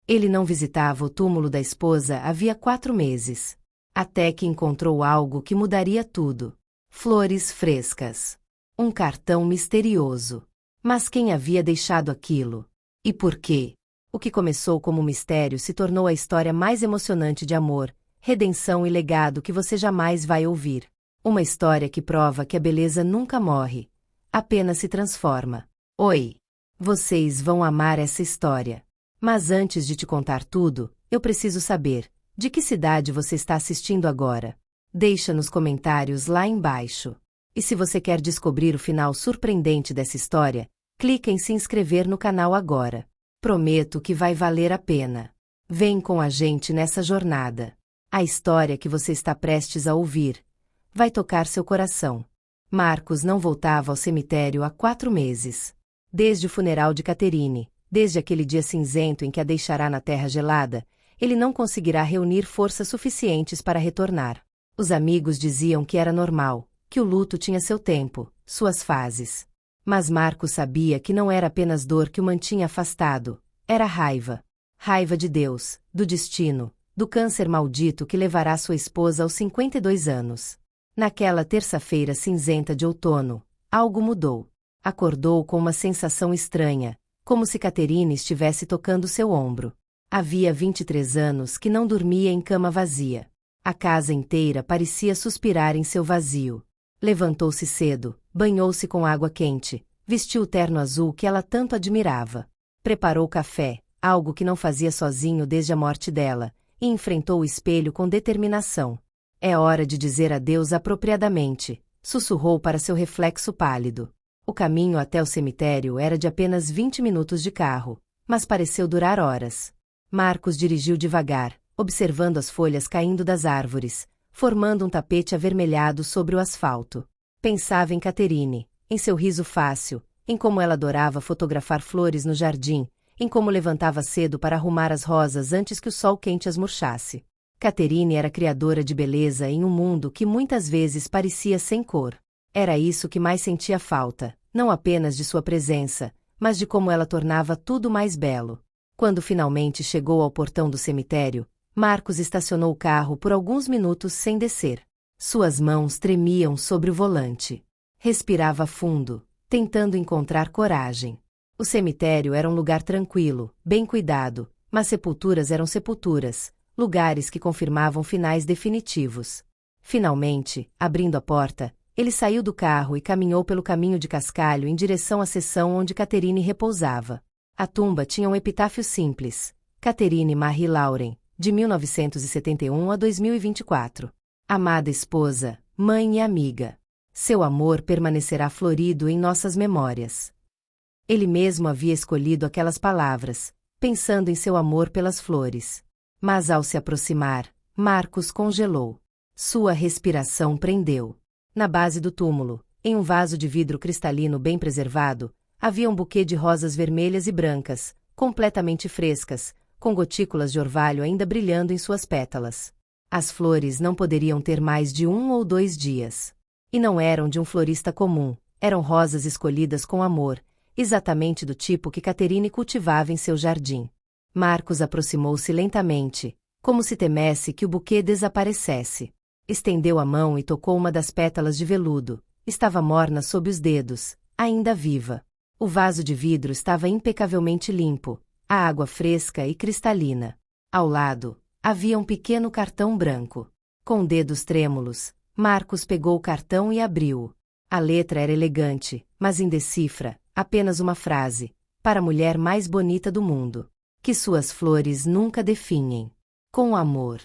Ele não visitava o túmulo da esposa havia 4 meses. Até que encontrou algo que mudaria tudo. Flores frescas. Um cartão misterioso. Mas quem havia deixado aquilo? E por quê? O que começou como um mistério se tornou a história mais emocionante de amor, redenção e legado que você jamais vai ouvir. Uma história que prova que a beleza nunca morre, apenas se transforma. Oi! Vocês vão amar essa história. Mas antes de te contar tudo, eu preciso saber, de que cidade você está assistindo agora? Deixa nos comentários lá embaixo. E se você quer descobrir o final surpreendente dessa história, clique em se inscrever no canal agora. Prometo que vai valer a pena. Vem com a gente nessa jornada. A história que você está prestes a ouvir vai tocar seu coração. Marcos não voltava ao cemitério há 4 meses. Desde o funeral de Catherine, desde aquele dia cinzento em que a deixará na terra gelada, ele não conseguirá reunir forças suficientes para retornar. Os amigos diziam que era normal, que o luto tinha seu tempo, suas fases. Mas Marcos sabia que não era apenas dor que o mantinha afastado, era raiva. Raiva de Deus, do destino, do câncer maldito que levará sua esposa aos 52 anos. Naquela terça-feira cinzenta de outono, algo mudou. Acordou com uma sensação estranha, como se Catherine estivesse tocando seu ombro. Havia 23 anos que não dormia em cama vazia. A casa inteira parecia suspirar em seu vazio. Levantou-se cedo, banhou-se com água quente, vestiu o terno azul que ela tanto admirava. Preparou café, algo que não fazia sozinho desde a morte dela, e enfrentou o espelho com determinação. É hora de dizer adeus apropriadamente, sussurrou para seu reflexo pálido. O caminho até o cemitério era de apenas 20 minutos de carro, mas pareceu durar horas. Marcos dirigiu devagar, observando as folhas caindo das árvores, formando um tapete avermelhado sobre o asfalto. Pensava em Catherine, em seu riso fácil, em como ela adorava fotografar flores no jardim, em como levantava cedo para arrumar as rosas antes que o sol quente as murchasse. Catherine era criadora de beleza em um mundo que muitas vezes parecia sem cor. Era isso que mais sentia falta, não apenas de sua presença, mas de como ela tornava tudo mais belo. Quando finalmente chegou ao portão do cemitério, Marcos estacionou o carro por alguns minutos sem descer. Suas mãos tremiam sobre o volante. Respirava fundo, tentando encontrar coragem. O cemitério era um lugar tranquilo, bem cuidado, mas sepulturas eram sepulturas, lugares que confirmavam finais definitivos. Finalmente, abrindo a porta, ele saiu do carro e caminhou pelo caminho de cascalho em direção à seção onde Catherine repousava. A tumba tinha um epitáfio simples: Catherine Marie Lauren, de 1971 a 2024. Amada esposa, mãe e amiga. Seu amor permanecerá florido em nossas memórias. Ele mesmo havia escolhido aquelas palavras, pensando em seu amor pelas flores. Mas ao se aproximar, Marcos congelou. Sua respiração prendeu. Na base do túmulo, em um vaso de vidro cristalino bem preservado, havia um buquê de rosas vermelhas e brancas, completamente frescas, com gotículas de orvalho ainda brilhando em suas pétalas. As flores não poderiam ter mais de 1 ou 2 dias. E não eram de um florista comum, eram rosas escolhidas com amor, exatamente do tipo que Catherine cultivava em seu jardim. Marcos aproximou-se lentamente, como se temesse que o buquê desaparecesse. Estendeu a mão e tocou uma das pétalas de veludo. Estava morna sob os dedos, ainda viva. O vaso de vidro estava impecavelmente limpo, a água fresca e cristalina. Ao lado, havia um pequeno cartão branco. Com dedos trêmulos, Marcos pegou o cartão e abriu-o. A letra era elegante, mas indecifra, apenas uma frase: para a mulher mais bonita do mundo. Que suas flores nunca definhem. Com amor.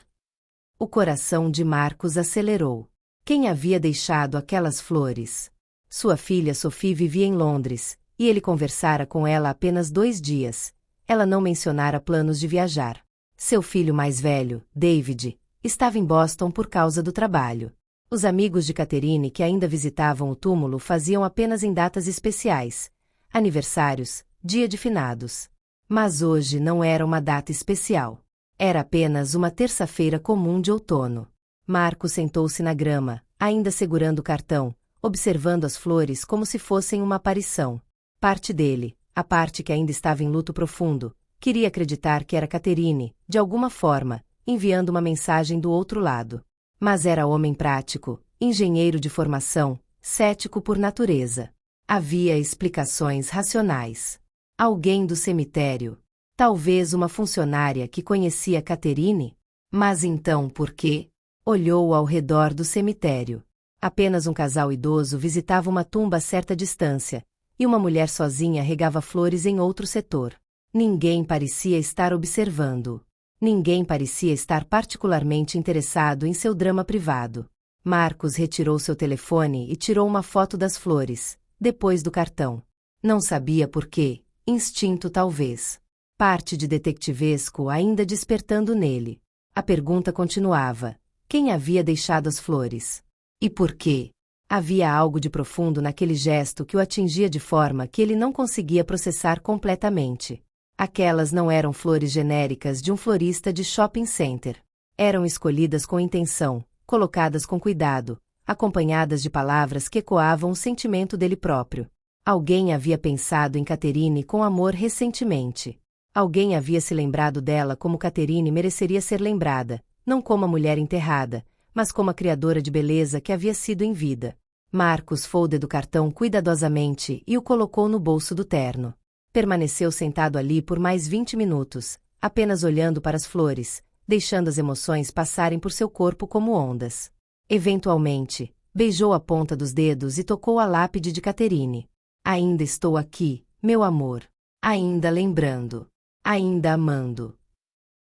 O coração de Marcos acelerou. Quem havia deixado aquelas flores? Sua filha Sophie vivia em Londres, e ele conversara com ela apenas 2 dias. Ela não mencionara planos de viajar. Seu filho mais velho, David, estava em Boston por causa do trabalho. Os amigos de Catherine que ainda visitavam o túmulo faziam apenas em datas especiais, aniversários, dia de finados. Mas hoje não era uma data especial. Era apenas uma terça-feira comum de outono. Marcos sentou-se na grama, ainda segurando o cartão, observando as flores como se fossem uma aparição. Parte dele, a parte que ainda estava em luto profundo, Queria acreditar que era Catherine, de alguma forma, enviando uma mensagem do outro lado. Mas era homem prático, engenheiro de formação, cético por natureza. Havia explicações racionais. Alguém do cemitério. Talvez uma funcionária que conhecia Catherine? Mas então por quê? Olhou ao redor do cemitério. Apenas um casal idoso visitava uma tumba a certa distância, e uma mulher sozinha regava flores em outro setor. Ninguém parecia estar observando. Ninguém parecia estar particularmente interessado em seu drama privado. Marcos retirou seu telefone e tirou uma foto das flores, depois do cartão. Não sabia por quê, instinto talvez. Parte de detetivesco ainda despertando nele. A pergunta continuava: quem havia deixado as flores? E por quê? Havia algo de profundo naquele gesto que o atingia de forma que ele não conseguia processar completamente. Aquelas não eram flores genéricas de um florista de shopping center. Eram escolhidas com intenção, colocadas com cuidado, acompanhadas de palavras que ecoavam o sentimento dele próprio. Alguém havia pensado em Catherine com amor recentemente. Alguém havia se lembrado dela como Catherine mereceria ser lembrada, não como a mulher enterrada, mas como a criadora de beleza que havia sido em vida. Marcos folded o cartão cuidadosamente e o colocou no bolso do terno. Permaneceu sentado ali por mais 20 minutos, apenas olhando para as flores, deixando as emoções passarem por seu corpo como ondas. Eventualmente, beijou a ponta dos dedos e tocou a lápide de Catherine. Ainda estou aqui, meu amor. Ainda lembrando. Ainda amando.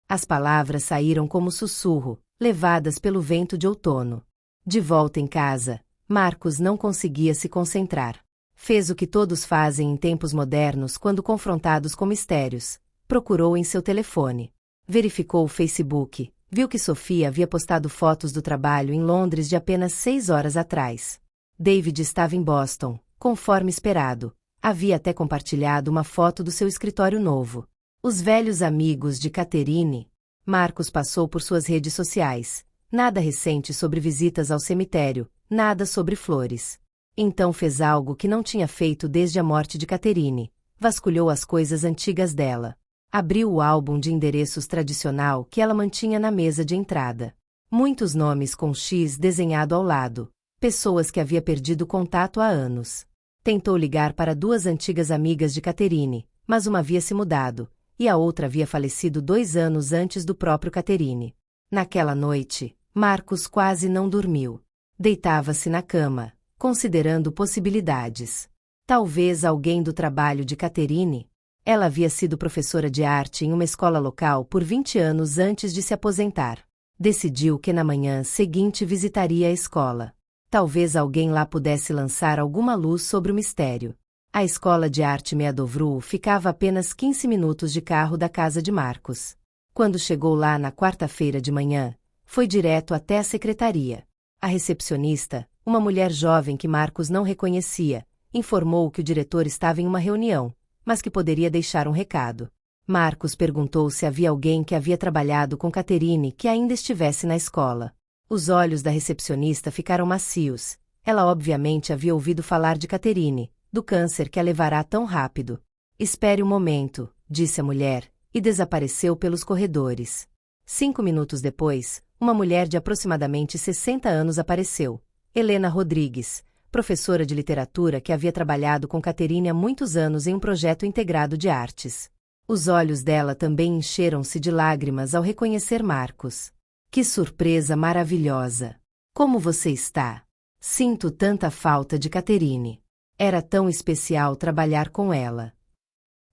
As palavras saíram como sussurro, levadas pelo vento de outono. De volta em casa, Marcos não conseguia se concentrar. Fez o que todos fazem em tempos modernos quando confrontados com mistérios. Procurou em seu telefone. Verificou o Facebook, viu que Sofia havia postado fotos do trabalho em Londres de apenas 6 horas atrás. David estava em Boston, conforme esperado. Havia até compartilhado uma foto do seu escritório novo. Os velhos amigos de Catherine. Marcos passou por suas redes sociais. Nada recente sobre visitas ao cemitério, nada sobre flores. Então fez algo que não tinha feito desde a morte de Catherine. Vasculhou as coisas antigas dela. Abriu o álbum de endereços tradicional que ela mantinha na mesa de entrada. Muitos nomes com X desenhado ao lado. Pessoas que havia perdido contato há anos. Tentou ligar para 2 antigas amigas de Catherine, mas uma havia se mudado, e a outra havia falecido 2 anos antes do próprio Catherine. Naquela noite, Marcos quase não dormiu. Deitava-se na cama, considerando possibilidades. Talvez alguém do trabalho de Catherine. Ela havia sido professora de arte em uma escola local por 20 anos antes de se aposentar. Decidiu que na manhã seguinte visitaria a escola. Talvez alguém lá pudesse lançar alguma luz sobre o mistério. A escola de arte Meadowview ficava a apenas 15 minutos de carro da casa de Marcos. Quando chegou lá na quarta-feira de manhã, foi direto até a secretaria. A recepcionista, uma mulher jovem que Marcos não reconhecia, informou que o diretor estava em uma reunião, mas que poderia deixar um recado. Marcos perguntou se havia alguém que havia trabalhado com Catherine que ainda estivesse na escola. Os olhos da recepcionista ficaram macios. Ela obviamente havia ouvido falar de Catherine, do câncer que a levará tão rápido. Espere um momento, disse a mulher, e desapareceu pelos corredores. 5 minutos depois, uma mulher de aproximadamente 60 anos apareceu. Helena Rodrigues, professora de literatura que havia trabalhado com Catherine há muitos anos em um projeto integrado de artes. Os olhos dela também encheram-se de lágrimas ao reconhecer Marcos. Que surpresa maravilhosa! Como você está? Sinto tanta falta de Catherine. Era tão especial trabalhar com ela.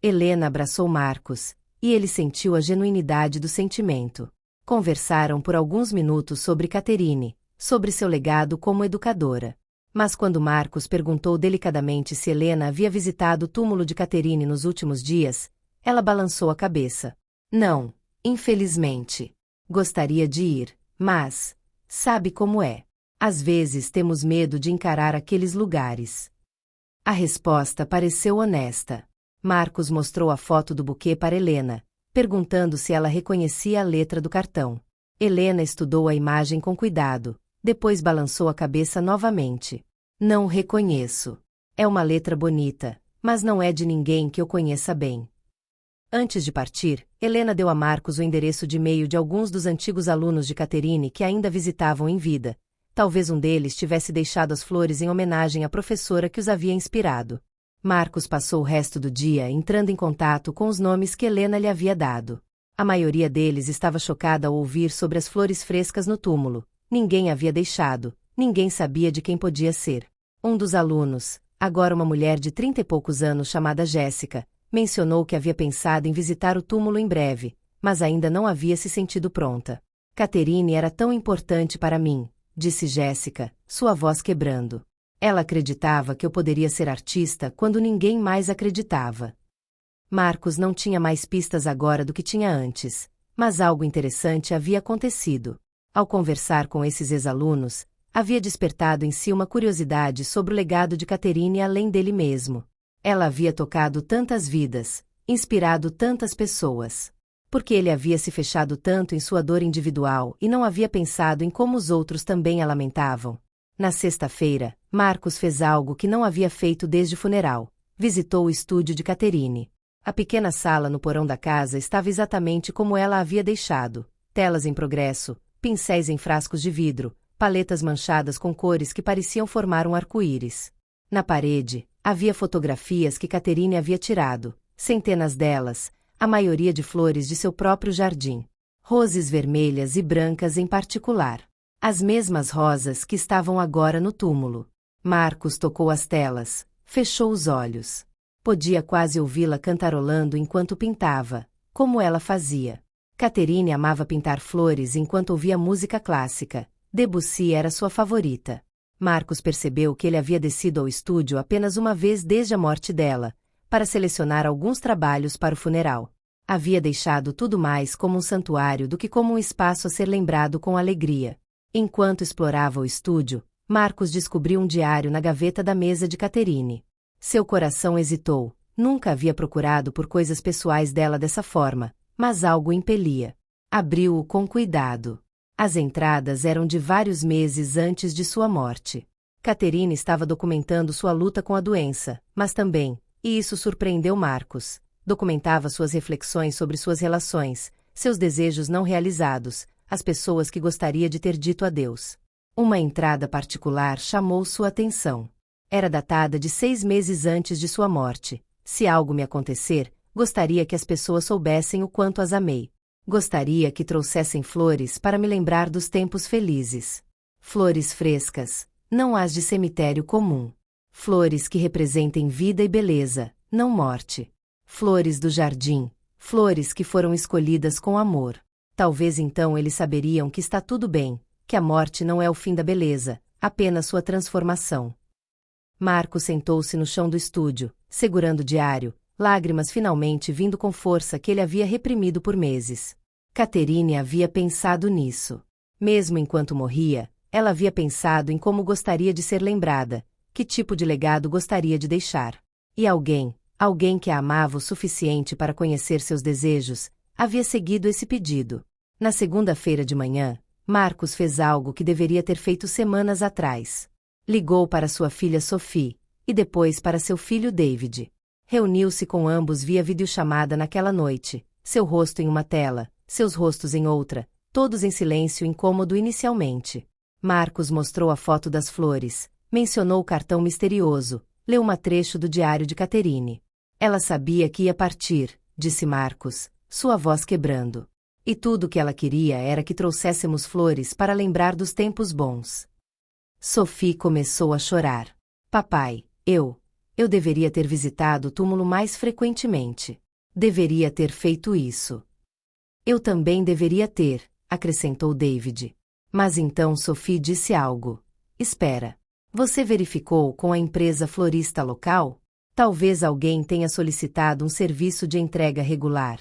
Helena abraçou Marcos, e ele sentiu a genuinidade do sentimento. Conversaram por alguns minutos sobre Catherine, sobre seu legado como educadora. Mas quando Marcos perguntou delicadamente se Helena havia visitado o túmulo de Catherine nos últimos dias, ela balançou a cabeça. Não, infelizmente. Gostaria de ir, mas, sabe como é. Às vezes temos medo de encarar aqueles lugares. A resposta pareceu honesta. Marcos mostrou a foto do buquê para Helena, perguntando se ela reconhecia a letra do cartão. Helena estudou a imagem com cuidado, depois balançou a cabeça novamente. Não reconheço. É uma letra bonita, mas não é de ninguém que eu conheça bem. Antes de partir, Helena deu a Marcos o endereço de e-mail de alguns dos antigos alunos de Catherine que ainda visitavam em vida. Talvez um deles tivesse deixado as flores em homenagem à professora que os havia inspirado. Marcos passou o resto do dia entrando em contato com os nomes que Helena lhe havia dado. A maioria deles estava chocada ao ouvir sobre as flores frescas no túmulo. Ninguém havia deixado, ninguém sabia de quem podia ser. Um dos alunos, agora uma mulher de 30 e poucos anos chamada Jéssica, mencionou que havia pensado em visitar o túmulo em breve, mas ainda não havia se sentido pronta. Catherine era tão importante para mim, disse Jéssica, sua voz quebrando. Ela acreditava que eu poderia ser artista quando ninguém mais acreditava. Marcos não tinha mais pistas agora do que tinha antes, mas algo interessante havia acontecido. Ao conversar com esses ex-alunos, havia despertado em si uma curiosidade sobre o legado de Catherine além dele mesmo. Ela havia tocado tantas vidas, inspirado tantas pessoas. Por que ele havia se fechado tanto em sua dor individual e não havia pensado em como os outros também a lamentavam? Na sexta-feira, Marcos fez algo que não havia feito desde o funeral. Visitou o estúdio de Catherine. A pequena sala no porão da casa estava exatamente como ela a havia deixado. Telas em progresso, pincéis em frascos de vidro, paletas manchadas com cores que pareciam formar um arco-íris. Na parede, havia fotografias que Catherine havia tirado, centenas delas, a maioria de flores de seu próprio jardim. Roses vermelhas e brancas em particular. As mesmas rosas que estavam agora no túmulo. Marcos tocou as telas, fechou os olhos. Podia quase ouvi-la cantarolando enquanto pintava, como ela fazia. Catherine amava pintar flores enquanto ouvia música clássica. Debussy era sua favorita. Marcos percebeu que ele havia descido ao estúdio apenas uma vez desde a morte dela, para selecionar alguns trabalhos para o funeral. Havia deixado tudo mais como um santuário do que como um espaço a ser lembrado com alegria. Enquanto explorava o estúdio, Marcos descobriu um diário na gaveta da mesa de Catherine. Seu coração hesitou. Nunca havia procurado por coisas pessoais dela dessa forma, mas algo impelia. Abriu-o com cuidado. As entradas eram de vários meses antes de sua morte. Catherine estava documentando sua luta com a doença, mas também, e isso surpreendeu Marcos, documentava suas reflexões sobre suas relações, seus desejos não realizados, as pessoas que gostaria de ter dito adeus. Uma entrada particular chamou sua atenção. Era datada de 6 meses antes de sua morte. Se algo me acontecer, gostaria que as pessoas soubessem o quanto as amei. Gostaria que trouxessem flores para me lembrar dos tempos felizes. Flores frescas, não as de cemitério comum. Flores que representem vida e beleza, não morte. Flores do jardim, flores que foram escolhidas com amor. Talvez então eles saberiam que está tudo bem, que a morte não é o fim da beleza, apenas sua transformação. Marcos sentou-se no chão do estúdio, segurando o diário, lágrimas finalmente vindo com força que ele havia reprimido por meses. Catherine havia pensado nisso. Mesmo enquanto morria, ela havia pensado em como gostaria de ser lembrada, que tipo de legado gostaria de deixar. E alguém que a amava o suficiente para conhecer seus desejos, havia seguido esse pedido. Na segunda-feira de manhã, Marcos fez algo que deveria ter feito semanas atrás. Ligou para sua filha Sophie, e depois para seu filho David. Reuniu-se com ambos via videochamada naquela noite, seu rosto em uma tela, seus rostos em outra, todos em silêncio incômodo inicialmente. Marcos mostrou a foto das flores, mencionou o cartão misterioso, leu um trecho do diário de Catherine. Ela sabia que ia partir, disse Marcos, sua voz quebrando. E tudo o que ela queria era que trouxéssemos flores para lembrar dos tempos bons. Sophie começou a chorar. Papai, eu deveria ter visitado o túmulo mais frequentemente. Deveria ter feito isso. Eu também deveria ter, acrescentou David. Mas então Sophie disse algo. Espera. Você verificou com a empresa florista local? Talvez alguém tenha solicitado um serviço de entrega regular.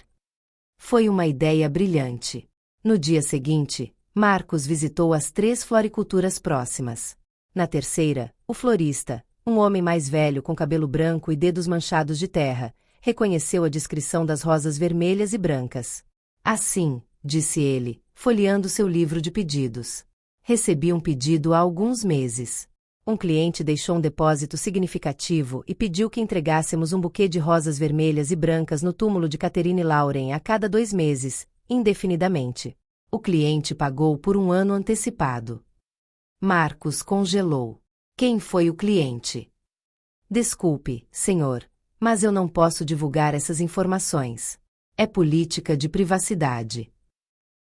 Foi uma ideia brilhante. No dia seguinte, Marcos visitou as 3 floriculturas próximas. Na terceira, o florista, um homem mais velho com cabelo branco e dedos manchados de terra, reconheceu a descrição das rosas vermelhas e brancas. Assim, disse ele, folheando seu livro de pedidos. Recebi um pedido há alguns meses. Um cliente deixou um depósito significativo e pediu que entregássemos um buquê de rosas vermelhas e brancas no túmulo de Catherine Lauren a cada 2 meses, indefinidamente. O cliente pagou por 1 ano antecipado. Marcos congelou. Quem foi o cliente? Desculpe, senhor, mas eu não posso divulgar essas informações. É política de privacidade.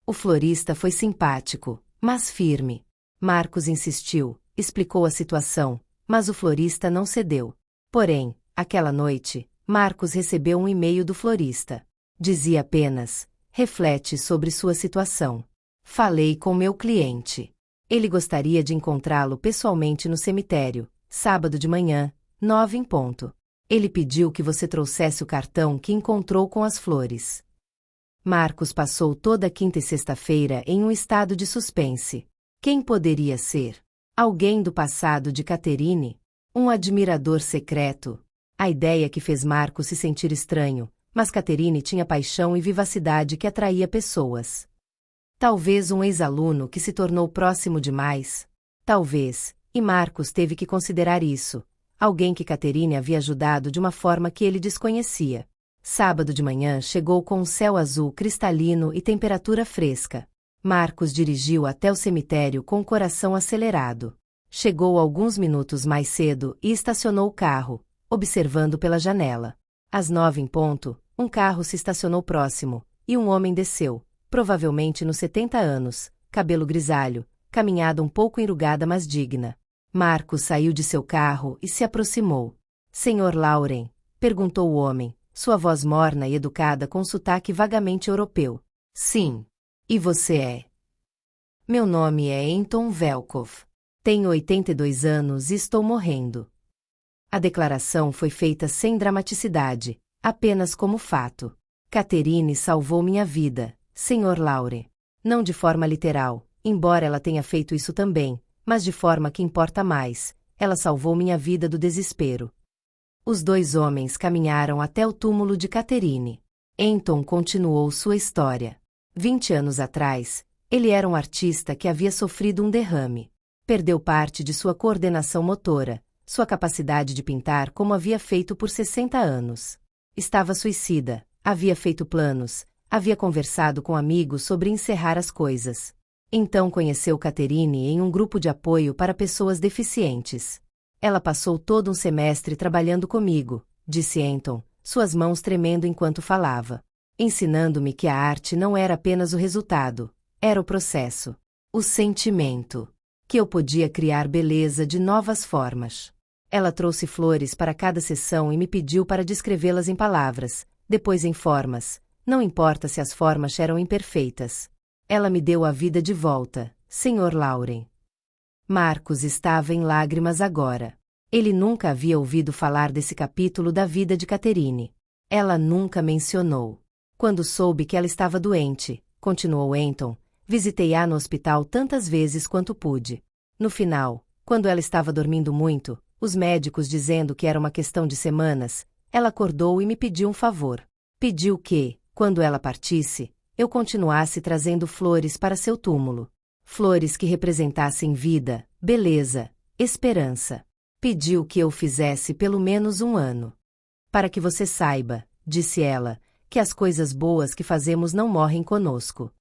O florista foi simpático, mas firme. Marcos insistiu, explicou a situação, mas o florista não cedeu. Porém, aquela noite, Marcos recebeu um e-mail do florista. Dizia apenas: reflete sobre sua situação. Falei com meu cliente. Ele gostaria de encontrá-lo pessoalmente no cemitério, sábado de manhã, 9 em ponto. Ele pediu que você trouxesse o cartão que encontrou com as flores. Marcos passou toda a quinta e sexta-feira em um estado de suspense. Quem poderia ser? Alguém do passado de Catherine? Um admirador secreto? A ideia que fez Marcos se sentir estranho, mas Catherine tinha paixão e vivacidade que atraía pessoas. Talvez um ex-aluno que se tornou próximo demais? Talvez, e Marcos teve que considerar isso. Alguém que Catherine havia ajudado de uma forma que ele desconhecia. Sábado de manhã chegou com um céu azul cristalino e temperatura fresca. Marcos dirigiu até o cemitério com o coração acelerado. Chegou alguns minutos mais cedo e estacionou o carro, observando pela janela. Às 9 em ponto, um carro se estacionou próximo, e um homem desceu, provavelmente nos 70 anos, cabelo grisalho, caminhada um pouco enrugada mas digna. Marcos saiu de seu carro e se aproximou. Senhor Lauren? Perguntou o homem, sua voz morna e educada com sotaque vagamente europeu. Sim. E você é? Meu nome é Anton Velkov. Tenho 82 anos e estou morrendo. A declaração foi feita sem dramaticidade, apenas como fato. Catherine salvou minha vida, Sr. Lauren. Não de forma literal, embora ela tenha feito isso também, mas de forma que importa mais, ela salvou minha vida do desespero. Os 2 homens caminharam até o túmulo de Catherine. Anton continuou sua história. 20 anos atrás, ele era um artista que havia sofrido um derrame. Perdeu parte de sua coordenação motora, sua capacidade de pintar como havia feito por 60 anos. Estava suicida, havia feito planos, havia conversado com amigos sobre encerrar as coisas. Então conheceu Catherine em um grupo de apoio para pessoas deficientes. Ela passou todo um semestre trabalhando comigo, disse Anton, suas mãos tremendo enquanto falava. Ensinando-me que a arte não era apenas o resultado, era o processo. O sentimento. Que eu podia criar beleza de novas formas. Ela trouxe flores para cada sessão e me pediu para descrevê-las em palavras, depois em formas, não importa se as formas eram imperfeitas. Ela me deu a vida de volta, Sr. Lauren. Marcos estava em lágrimas agora. Ele nunca havia ouvido falar desse capítulo da vida de Catherine. Ela nunca mencionou. Quando soube que ela estava doente, continuou Anton, visitei-a no hospital tantas vezes quanto pude. No final, quando ela estava dormindo muito, os médicos dizendo que era uma questão de semanas, ela acordou e me pediu um favor. Pediu que, quando ela partisse, eu continuasse trazendo flores para seu túmulo. Flores que representassem vida, beleza, esperança. Pediu que eu fizesse pelo menos 1 ano. Para que você saiba, disse ela, que as coisas boas que fazemos não morrem conosco.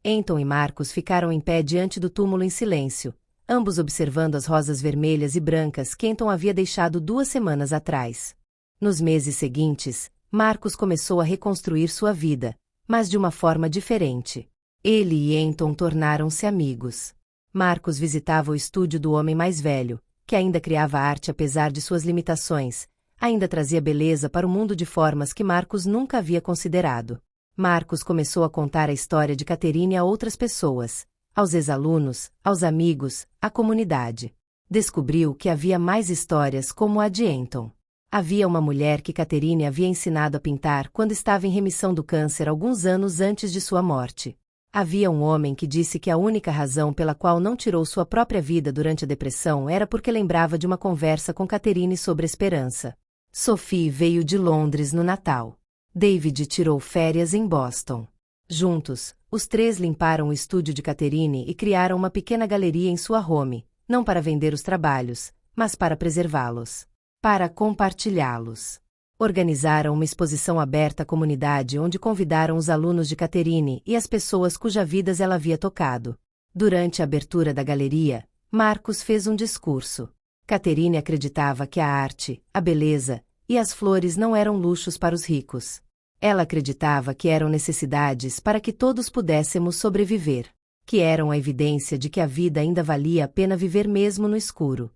Anton e Marcos ficaram em pé diante do túmulo em silêncio, ambos observando as rosas vermelhas e brancas que Anton havia deixado 2 semanas atrás. Nos meses seguintes, Marcos começou a reconstruir sua vida, mas de uma forma diferente. Ele e Anton tornaram-se amigos. Marcos visitava o estúdio do homem mais velho, que ainda criava arte apesar de suas limitações, ainda trazia beleza para o mundo de formas que Marcos nunca havia considerado. Marcos começou a contar a história de Catherine a outras pessoas, aos ex-alunos, aos amigos, à comunidade. Descobriu que havia mais histórias como a de Anton. Havia uma mulher que Catherine havia ensinado a pintar quando estava em remissão do câncer alguns anos antes de sua morte. Havia um homem que disse que a única razão pela qual não tirou sua própria vida durante a depressão era porque lembrava de uma conversa com Catherine sobre esperança. Sophie veio de Londres no Natal. David tirou férias em Boston. Juntos, os 3 limparam o estúdio de Catherine e criaram uma pequena galeria em sua home, não para vender os trabalhos, mas para preservá-los. Para compartilhá-los. Organizaram uma exposição aberta à comunidade onde convidaram os alunos de Catherine e as pessoas cujas vidas ela havia tocado. Durante a abertura da galeria, Marcus fez um discurso. Catherine acreditava que a arte, a beleza e as flores não eram luxos para os ricos. Ela acreditava que eram necessidades para que todos pudéssemos sobreviver, que eram a evidência de que a vida ainda valia a pena viver mesmo no escuro.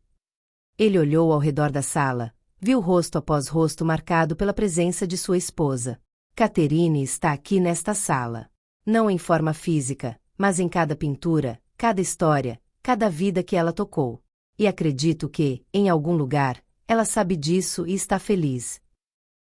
Ele olhou ao redor da sala, viu rosto após rosto marcado pela presença de sua esposa. Catherine está aqui nesta sala. Não em forma física, mas em cada pintura, cada história, cada vida que ela tocou. E acredito que, em algum lugar, ela sabe disso e está feliz.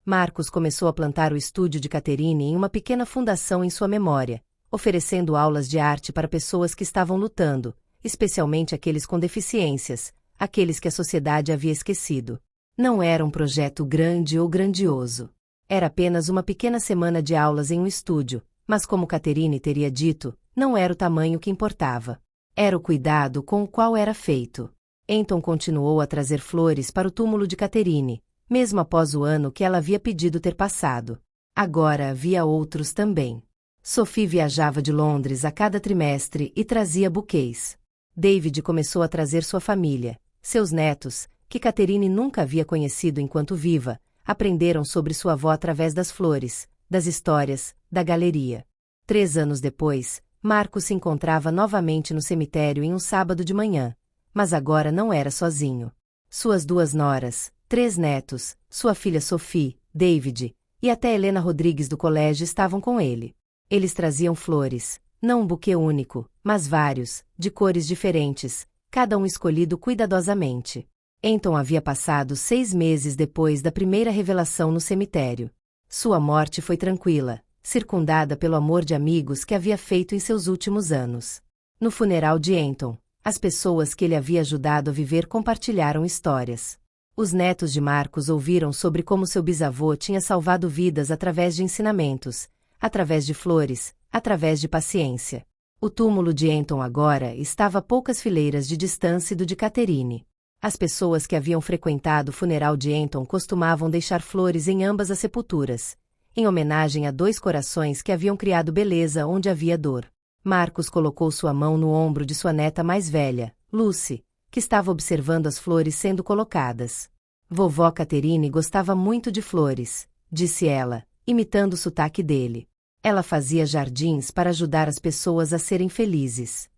Marcus começou a plantar o estúdio de Catherine em uma pequena fundação em sua memória, oferecendo aulas de arte para pessoas que estavam lutando, especialmente aqueles com deficiências, aqueles que a sociedade havia esquecido. Não era um projeto grande ou grandioso. Era apenas uma pequena semana de aulas em um estúdio, mas como Catherine teria dito, não era o tamanho que importava. Era o cuidado com o qual era feito. Anton continuou a trazer flores para o túmulo de Catherine, mesmo após o ano que ela havia pedido ter passado. Agora havia outros também. Sophie viajava de Londres a cada trimestre e trazia buquês. David começou a trazer sua família. Seus netos, que Catherine nunca havia conhecido enquanto viva, aprenderam sobre sua avó através das flores, das histórias, da galeria. 3 anos depois, Marcus se encontrava novamente no cemitério em um sábado de manhã, mas agora não era sozinho. Suas 2 noras, 3 netos, sua filha Sophie, David, e até Helena Rodrigues do colégio estavam com ele. Eles traziam flores, não um buquê único, mas vários, de cores diferentes, cada um escolhido cuidadosamente. Anton havia passado 6 meses depois da primeira revelação no cemitério. Sua morte foi tranquila, circundada pelo amor de amigos que havia feito em seus últimos anos. No funeral de Anton, as pessoas que ele havia ajudado a viver compartilharam histórias. Os netos de Marcus ouviram sobre como seu bisavô tinha salvado vidas através de ensinamentos, através de flores, através de paciência. O túmulo de Anton agora estava a poucas fileiras de distância do de Catherine. As pessoas que haviam frequentado o funeral de Anton costumavam deixar flores em ambas as sepulturas, em homenagem a 2 corações que haviam criado beleza onde havia dor. Marcus colocou sua mão no ombro de sua neta mais velha, Lucy, que estava observando as flores sendo colocadas. Vovó Catherine gostava muito de flores, disse ela, imitando o sotaque dele. Ela fazia jardins para ajudar as pessoas a serem felizes.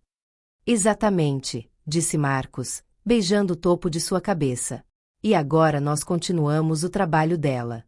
Exatamente, disse Marcus, beijando o topo de sua cabeça. E agora nós continuamos o trabalho dela.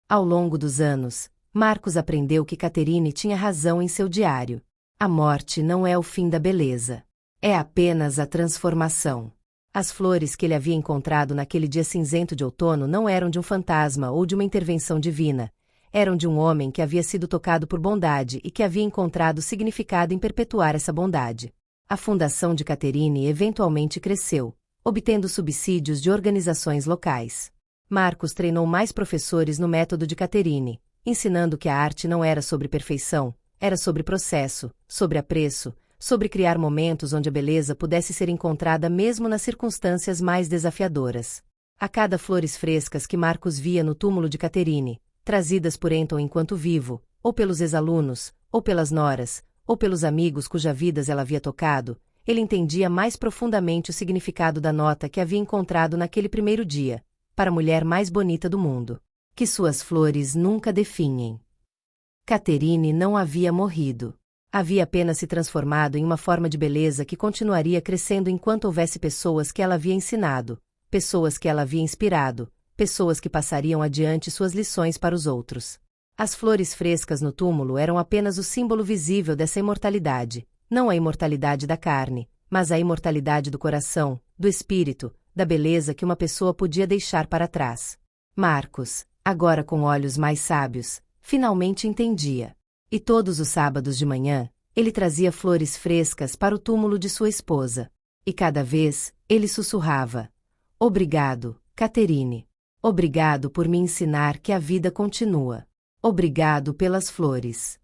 Ao longo dos anos, Marcus aprendeu que Catherine tinha razão em seu diário. A morte não é o fim da beleza. É apenas a transformação. As flores que ele havia encontrado naquele dia cinzento de outono não eram de um fantasma ou de uma intervenção divina. Eram de um homem que havia sido tocado por bondade e que havia encontrado significado em perpetuar essa bondade. A fundação de Catherine eventualmente cresceu, obtendo subsídios de organizações locais. Marcus treinou mais professores no método de Catherine, ensinando que a arte não era sobre perfeição, era sobre processo, sobre apreço, sobre criar momentos onde a beleza pudesse ser encontrada mesmo nas circunstâncias mais desafiadoras. A cada flores frescas que Marcus via no túmulo de Catherine, trazidas por Anton enquanto vivo, ou pelos ex-alunos, ou pelas noras, ou pelos amigos cujas vidas ela havia tocado, ele entendia mais profundamente o significado da nota que havia encontrado naquele primeiro dia, para a mulher mais bonita do mundo. Que suas flores nunca definhem. Catherine não havia morrido. Havia apenas se transformado em uma forma de beleza que continuaria crescendo enquanto houvesse pessoas que ela havia ensinado, pessoas que ela havia inspirado, pessoas que passariam adiante suas lições para os outros. As flores frescas no túmulo eram apenas o símbolo visível dessa imortalidade, não a imortalidade da carne, mas a imortalidade do coração, do espírito, da beleza que uma pessoa podia deixar para trás. Marcus, agora com olhos mais sábios, finalmente entendia. E todos os sábados de manhã, ele trazia flores frescas para o túmulo de sua esposa. E cada vez, ele sussurrava: "Obrigado, Catherine. Obrigado por me ensinar que a vida continua. Obrigado pelas flores."